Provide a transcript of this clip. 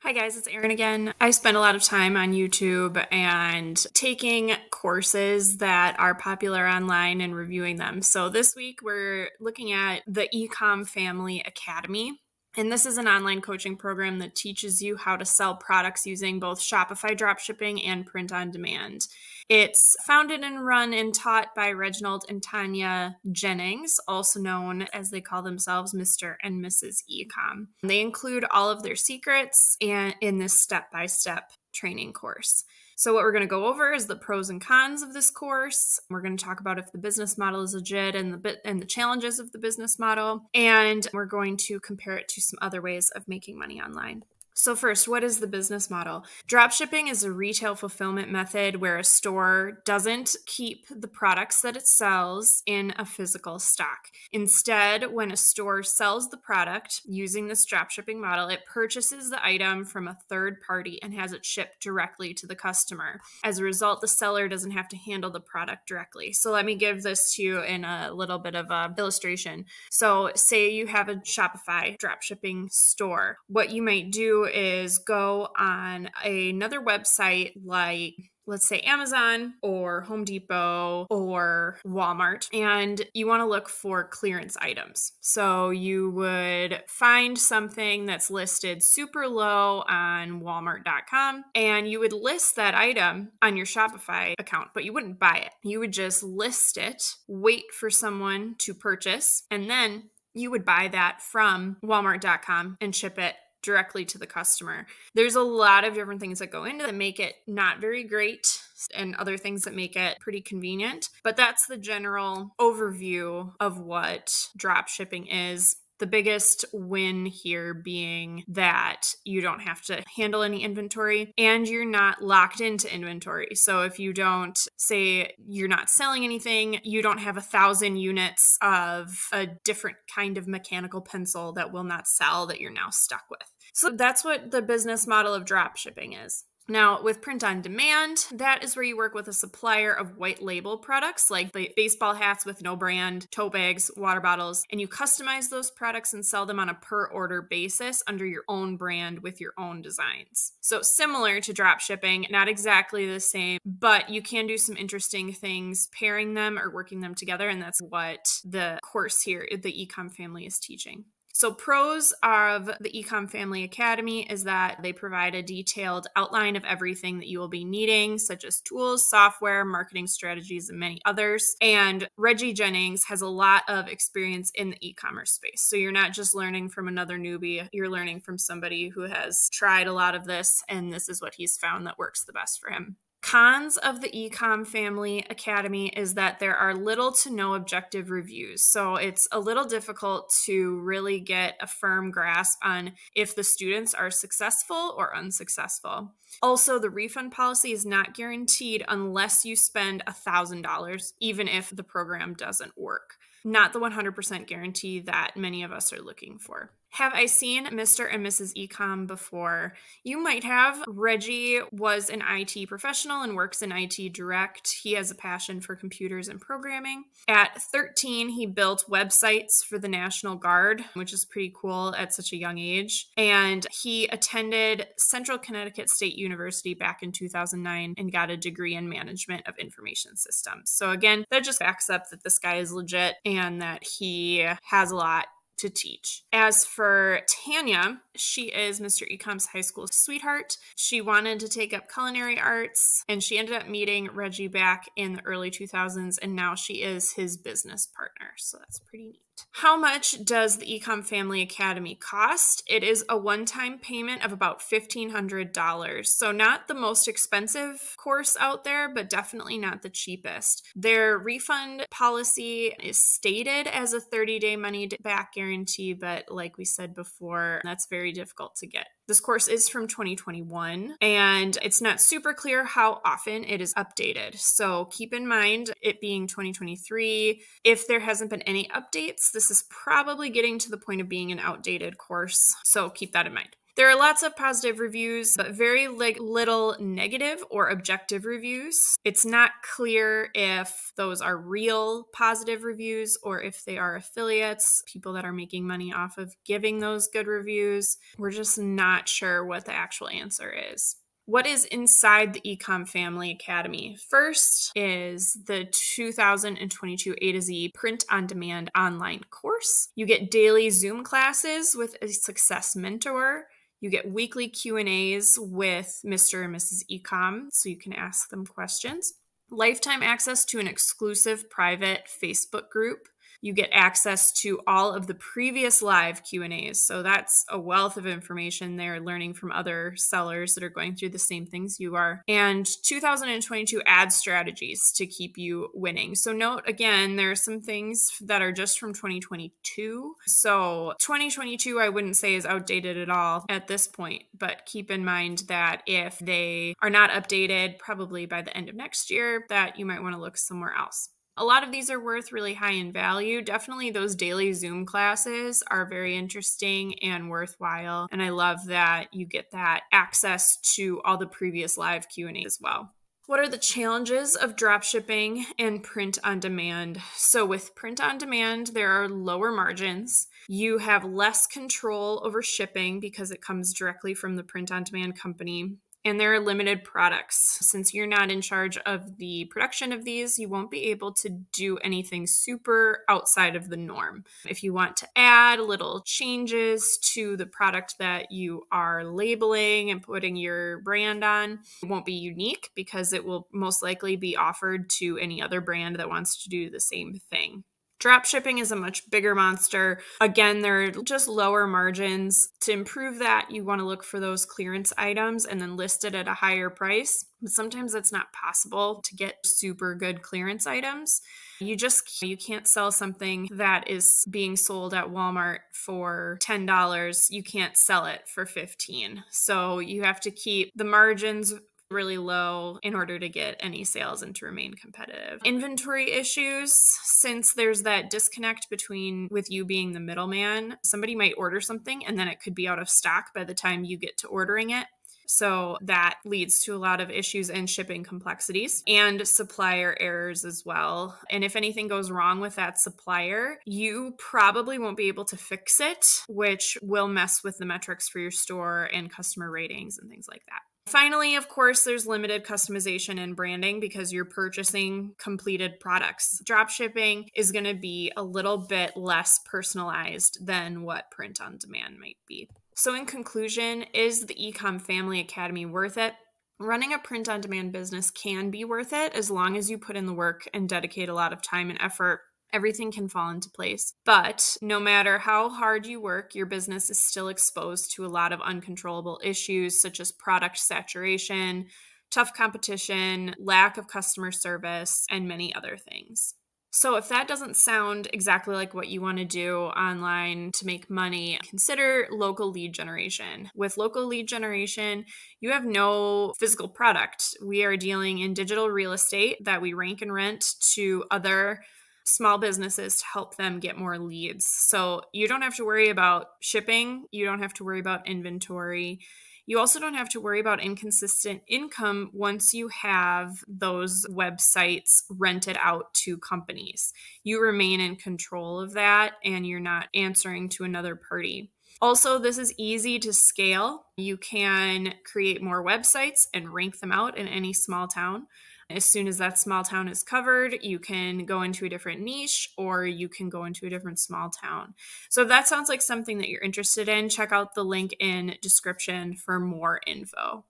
Hi guys, it's Erin again. I spend a lot of time on YouTube and taking courses that are popular online and reviewing them. So this week we're looking at the Ecom Family Academy. And this is an online coaching program that teaches you how to sell products using both Shopify dropshipping and print on demand. It's founded and run and taught by Reginald and Tanya Jennings, also known as they call themselves Mr. and Mrs. Ecom. They include all of their secrets and in this step-by-step training course. So what we're going to go over is the pros and cons of this course. We're going to talk about if the business model is legit and the challenges of the business model, and we're going to compare it to some other ways of making money online. So first, what is the business model? Dropshipping is a retail fulfillment method where a store doesn't keep the products that it sells in a physical stock. Instead, when a store sells the product using this dropshipping model, it purchases the item from a third party and has it shipped directly to the customer. As a result, the seller doesn't have to handle the product directly. So let me give this to you in a little bit of an illustration. So say you have a Shopify dropshipping store. What you might do is go on another website like, let's say, Amazon or Home Depot or Walmart, and you want to look for clearance items. So you would find something that's listed super low on Walmart.com, and you would list that item on your Shopify account, but you wouldn't buy it. You would just list it, wait for someone to purchase, and then you would buy that from Walmart.com and ship it directly to the customer. There's a lot of different things that go into that make it not very great and other things that make it pretty convenient. But that's the general overview of what drop shipping is. The biggest win here being that you don't have to handle any inventory and you're not locked into inventory. So if you don't, say you're not selling anything, you don't have 1,000 units of a different kind of mechanical pencil that will not sell that you're now stuck with. So that's what the business model of drop shipping is. Now, with print on demand, that is where you work with a supplier of white label products like the baseball hats with no brand, tote bags, water bottles, and you customize those products and sell them on a per order basis under your own brand with your own designs. So similar to drop shipping, not exactly the same, but you can do some interesting things pairing them or working them together, and that's what the course here, the Ecom Family, is teaching. So pros of the Ecom Family Academy is that they provide a detailed outline of everything that you will be needing, such as tools, software, marketing strategies, and many others. And Reggie Jennings has a lot of experience in the e-commerce space. So you're not just learning from another newbie, you're learning from somebody who has tried a lot of this, and this is what he's found that works the best for him. Cons of the Ecom Family Academy is that there are little to no objective reviews. So it's a little difficult to really get a firm grasp on if the students are successful or unsuccessful. Also, the refund policy is not guaranteed unless you spend $1,000, even if the program doesn't work. Not the 100% guarantee that many of us are looking for. Have I seen Mr. and Mrs. Ecom before? You might have. Reggie was an IT professional and works in IT direct. He has a passion for computers and programming. At 13, he built websites for the National Guard, which is pretty cool at such a young age. And he attended Central Connecticut State University back in 2009 and got a degree in management of information systems. So again, that just backs up that this guy is legit and that he has a lot to teach. As for Tanya, she is Mr. Ecom's high school sweetheart. She wanted to take up culinary arts, and she ended up meeting Reggie back in the early 2000s, and now she is his business partner. So that's pretty neat. How much does the Ecom Family Academy cost? It is a one-time payment of about $1,500. So not the most expensive course out there, but definitely not the cheapest. Their refund policy is stated as a 30-day money-back guarantee, but like we said before, that's very difficult to get. This course is from 2021, and it's not super clear how often it is updated. So keep in mind, it being 2023, if there hasn't been any updates, this is probably getting to the point of being an outdated course. So keep that in mind. There are lots of positive reviews, but very little negative or objective reviews. It's not clear if those are real positive reviews or if they are affiliates, people that are making money off of giving those good reviews. We're just not sure what the actual answer is. What is inside the Ecom Family Academy? First is the 2022 A to Z print on demand online course. You get daily Zoom classes with a success mentor. You get weekly Q&As with Mr. and Mrs. Ecom, so you can ask them questions. Lifetime access to an exclusive private Facebook group. You get access to all of the previous live Q&As. So that's a wealth of information there, learning from other sellers that are going through the same things you are. And 2022 ad strategies to keep you winning. So note, again, there are some things that are just from 2022. So 2022, I wouldn't say is outdated at all at this point, but keep in mind that if they are not updated, probably by the end of next year, that you might want to look somewhere else. A lot of these are worth really high in value. Definitely those daily Zoom classes are very interesting and worthwhile. And I love that you get that access to all the previous live Q&A as well. What are the challenges of dropshipping and print on demand? So with print on demand, there are lower margins. You have less control over shipping because it comes directly from the print on demand company. And there are limited products. Since you're not in charge of the production of these, you won't be able to do anything super outside of the norm. If you want to add little changes to the product that you are labeling and putting your brand on, it won't be unique because it will most likely be offered to any other brand that wants to do the same thing. Dropshipping is a much bigger monster. Again, there are just lower margins. To improve that, you want to look for those clearance items and then list it at a higher price. But sometimes it's not possible to get super good clearance items. You can't sell something that is being sold at Walmart for $10. You can't sell it for $15. So you have to keep the margins really low in order to get any sales and to remain competitive. Inventory issues, since there's that disconnect with you being the middleman, somebody might order something and then it could be out of stock by the time you get to ordering it. So that leads to a lot of issues and shipping complexities and supplier errors as well. And if anything goes wrong with that supplier, you probably won't be able to fix it, which will mess with the metrics for your store and customer ratings and things like that. Finally, of course, there's limited customization and branding because you're purchasing completed products. Dropshipping is going to be a little bit less personalized than what print on demand might be. So in conclusion, is the Ecom Family Academy worth it? Running a print on demand business can be worth it as long as you put in the work and dedicate a lot of time and effort. Everything can fall into place. But no matter how hard you work, your business is still exposed to a lot of uncontrollable issues such as product saturation, tough competition, lack of customer service, and many other things. So if that doesn't sound exactly like what you want to do online to make money, consider local lead generation. With local lead generation, you have no physical product. We are dealing in digital real estate that we rank and rent to other small businesses to help them get more leads. So you don't have to worry about shipping. You don't have to worry about inventory. You also don't have to worry about inconsistent income once you have those websites rented out to companies. You remain in control of that and you're not answering to another party. Also, this is easy to scale. You can create more websites and rank them out in any small town. As soon as that small town is covered, you can go into a different niche or you can go into a different small town. So if that sounds like something that you're interested in, check out the link in description for more info.